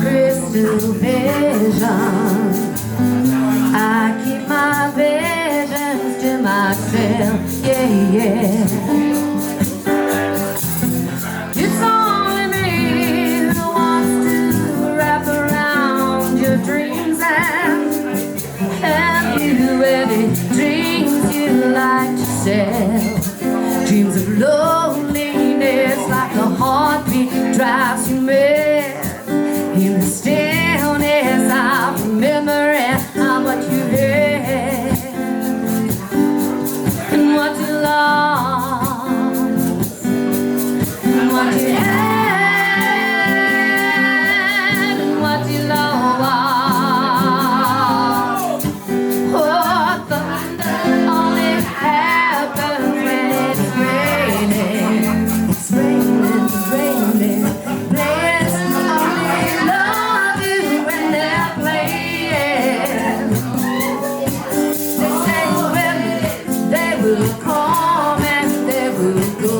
crystal vision. I keep my visions to myself, yeah, yeah. It's only me who wants to wrap around your dreams and have you any dreams you like to sell. Dreams of loneliness like a heartbeat drives you mad. In the stillness I remember how much you had and what you lost and what you had and what you lost. Oh, thunder only happens when it's raining. It's raining, it's raining. Players only love you when they're playing. They say when they will come and they will go.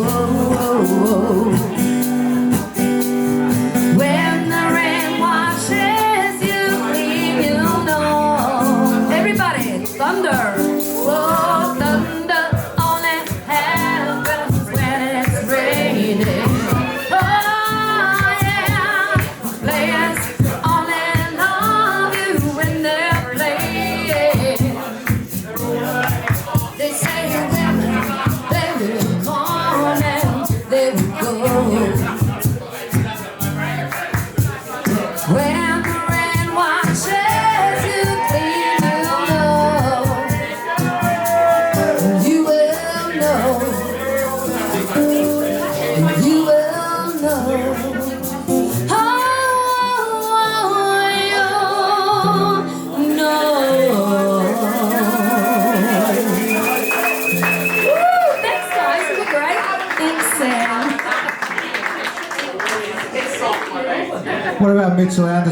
When the rain washes you clean, you know. Everybody, thunder. Oh, thunder only happens when it's raining. Oh, yeah. Players only love you when they're playing. They say when they will come and they will go. When the rain washes you clean, you know. You will know. You will know. Oh, you know. Woo! Thanks, guys. You were great. Thanks, Sam. What about Jolanta